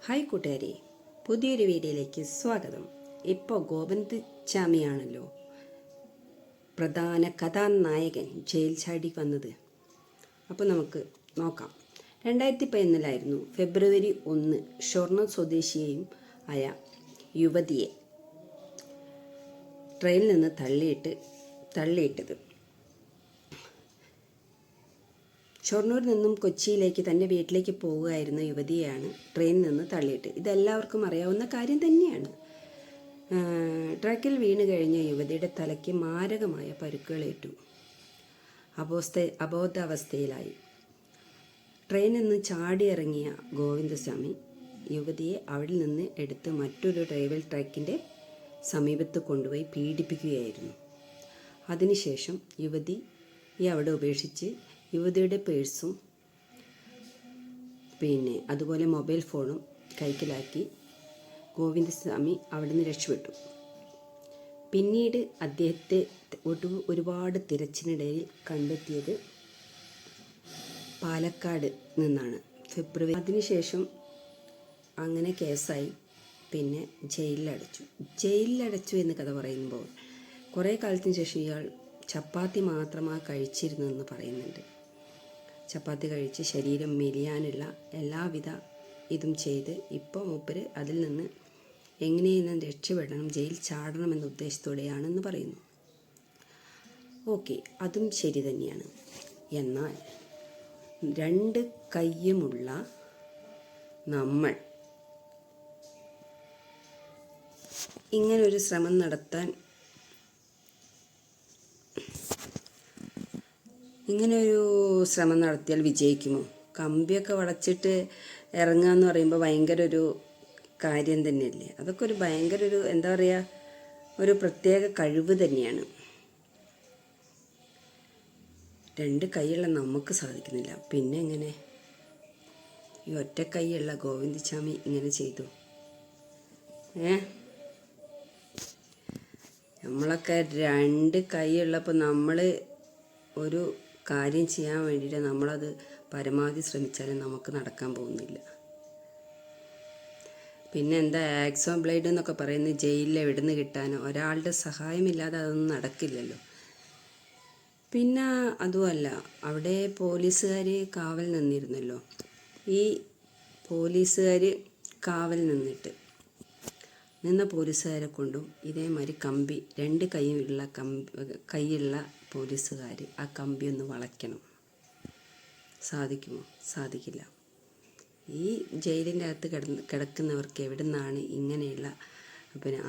Hi കൂട്ടുകാരെ, പുതിയൊരു വീഡിയോയിലേക്ക് സ്വാഗതം. ഇപ്പോൾ ഗോവിന്ദച്ചാമിയാണല്ലോ പ്രധാന കഥാനായകൻ ജയിൽ ചാടി വന്നത്. അപ്പോൾ നമുക്ക് നോക്കാം. 2011 ഫെബ്രുവരി 1 ഷൊർണൂർ സ്വദേശിയെയും ആയ യുവതിയെ ട്രെയിനിൽ നിന്ന് തള്ളിയിട്ടത്. ഷൊർണൂരിൽ നിന്നും കൊച്ചിയിലേക്ക് തൻ്റെ വീട്ടിലേക്ക് പോവുകയായിരുന്ന യുവതിയെയാണ് ട്രെയിനിൽ നിന്ന് തള്ളിയിട്ട്. ഇതെല്ലാവർക്കും അറിയാവുന്ന കാര്യം തന്നെയാണ്. ട്രാക്കിൽ വീണ് കഴിഞ്ഞ യുവതിയുടെ തലയ്ക്ക് മാരകമായ പരുക്കുകളേറ്റു. അബോധാവസ്ഥയിലായി. ട്രെയിനിൽ നിന്ന് ചാടിയിറങ്ങിയ ഗോവിന്ദസ്വാമി യുവതിയെ അവിടെ നിന്ന് എടുത്ത് മറ്റൊരു റെയിൽവേ ട്രാക്കിൻ്റെ സമീപത്ത് കൊണ്ടുപോയി പീഡിപ്പിക്കുകയായിരുന്നു. അതിനുശേഷം യുവതിയെ അവിടെ ഉപേക്ഷിച്ച് യുവതിയുടെ പേഴ്സും അതുപോലെ മൊബൈൽ ഫോണും കൈക്കലാക്കി ഗോവിന്ദസ്വാമി അവിടെ നിന്ന് രക്ഷപ്പെട്ടു. പിന്നീട് അദ്ദേഹത്തെ ഒരുപാട് തിരച്ചിനിടയിൽ കണ്ടെത്തിയത് പാലക്കാട് നിന്നാണ്. ഫെബ്രുവരി. അതിനുശേഷം അങ്ങനെ കേസായി. പിന്നെ ജയിലിലടച്ചു എന്ന് കഥ പറയുമ്പോൾ കുറേ കാലത്തിന് ശേഷം ഇയാൾ ചപ്പാത്തി മാത്രമാണ് കഴിച്ചിരുന്നതെന്ന് പറയുന്നുണ്ട്. ചപ്പാത്തി കഴിച്ച് ശരീരം മെലിയാനുള്ള എല്ലാവിധ ഇതും ചെയ്ത് ഇപ്പോൾ മൂപ്പര് അതിൽ നിന്ന് എങ്ങനെയെന്നും രക്ഷപ്പെടണം, ജയിൽ ചാടണമെന്ന ഉദ്ദേശത്തോടെയാണെന്ന് പറയുന്നു. ഓക്കെ, അതും ശരി തന്നെയാണ്. എന്നാൽ രണ്ട് കയ്യുമുള്ള നമ്മൾ ഇങ്ങനൊരു ശ്രമം നടത്താൻ നടത്തിയാൽ വിജയിക്കുമോ? കമ്പിയൊക്കെ വളച്ചിട്ട് ഇറങ്ങുക എന്ന് പറയുമ്പോൾ ഭയങ്കര ഒരു കാര്യം തന്നെയല്ലേ. അതൊക്കെ ഒരു ഭയങ്കര ഒരു എന്താ പറയുക, ഒരു പ്രത്യേക കഴിവ് തന്നെയാണ്. രണ്ട് കൈയുള്ള നമുക്ക് സാധിക്കുന്നില്ല, പിന്നെ എങ്ങനെ ഈ ഒറ്റ കൈയുള്ള ഗോവിന്ദസ്വാമി ഇങ്ങനെ ചെയ്തു? നമ്മളൊക്കെ രണ്ട് കൈയുള്ളപ്പോൾ നമ്മൾ ഒരു കാര്യം ചെയ്യാൻ വേണ്ടിയിട്ട് നമ്മളത് പരമാവധി ശ്രമിച്ചാലും നമുക്ക് നടക്കാൻ പോകുന്നില്ല. പിന്നെ എന്താ ആക്സോ ബ്ലേഡ് എന്നൊക്കെ പറയുന്നത് ജയിലിൽ എവിടെ നിന്ന് കിട്ടാനോ? ഒരാളുടെ സഹായമില്ലാതെ അതൊന്നും നടക്കില്ലല്ലോ. പിന്നെ അതുമല്ല, അവിടെ പോലീസുകാർ കാവൽ നിന്നിരുന്നല്ലോ. ഈ പോലീസുകാർ കാവൽ നിന്ന പോലീസുകാരെ കൊണ്ടും ഇതേമാതിരി കമ്പി, രണ്ട് കൈയുള്ള പോലീസുകാർ ആ കമ്പി ഒന്ന് വളയ്ക്കണം. സാധിക്കുമോ? സാധിക്കില്ല. ഈ ജയിലിൻ്റെ അകത്ത് കിടക്കുന്നവർക്ക് എവിടെ നിന്നാണ് ഇങ്ങനെയുള്ള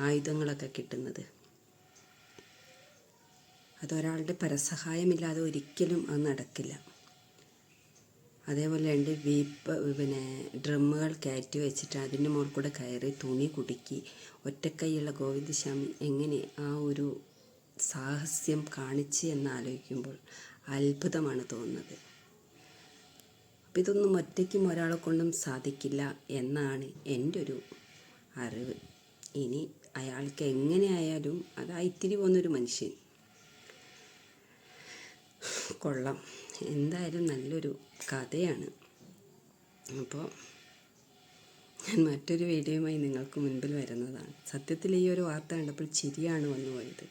ആയുധങ്ങളൊക്കെ കിട്ടുന്നത്? അതൊരാളുടെ പരസഹായമില്ലാതെ ഒരിക്കലും അത് നടക്കില്ല. അതേപോലെ രണ്ട് ഡ്രമ്മുകൾ കയറ്റി വെച്ചിട്ട് അതിൻ്റെ മുകളിൽ കൂടെ കയറി തുണി കുടുക്കി ഒറ്റക്കൈയുള്ള ഗോവിന്ദസ്വാമി എങ്ങനെ ആ ഒരു സാഹസ്യം കാണിച്ച് എന്നാലോചിക്കുമ്പോൾ അത്ഭുതമാണ് തോന്നുന്നത്. അപ്പം ഇതൊന്നും ഒറ്റയ്ക്കും ഒരാളെ കൊണ്ടും സാധിക്കില്ല എന്നാണ് എൻ്റെ ഒരു അറിവ്. ഇനി അയാൾക്ക് എങ്ങനെയായാലും ഇത്തിരി പോകുന്നൊരു മനുഷ്യൻ കൊള്ളാം. എന്തായാലും നല്ലൊരു കഥയാണ്. അപ്പോൾ ഞാൻ മറ്റൊരു വീഡിയോയുമായി നിങ്ങൾക്ക് മുൻപിൽ വരുന്നതാണ്. സത്യത്തിൽ ഈ ഒരു വാർത്ത കണ്ടപ്പോൾ ചിരിയാണ് വന്നുപോയത്.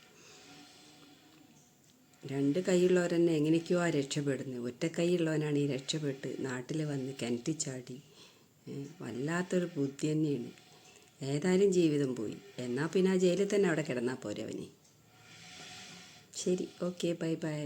രണ്ട് കൈയുള്ളവർ തന്നെ എങ്ങനെയൊക്കെയോ രക്ഷപ്പെടുന്നത്. ഒറ്റ കൈയുള്ളവനാണ് ഈ രക്ഷപ്പെട്ട് നാട്ടിൽ വന്ന് കിണറ്റിൽ ചാടി. വല്ലാത്തൊരു ബുദ്ധി തന്നെയാണ്. ഏതായാലും ജീവിതം പോയി. എന്നാൽ പിന്നെ ആ ജയിലിൽ തന്നെ അവിടെ കിടന്നാൽ പോരെ അവന്. ശരി, ഓക്കെ, ബൈ ബൈ.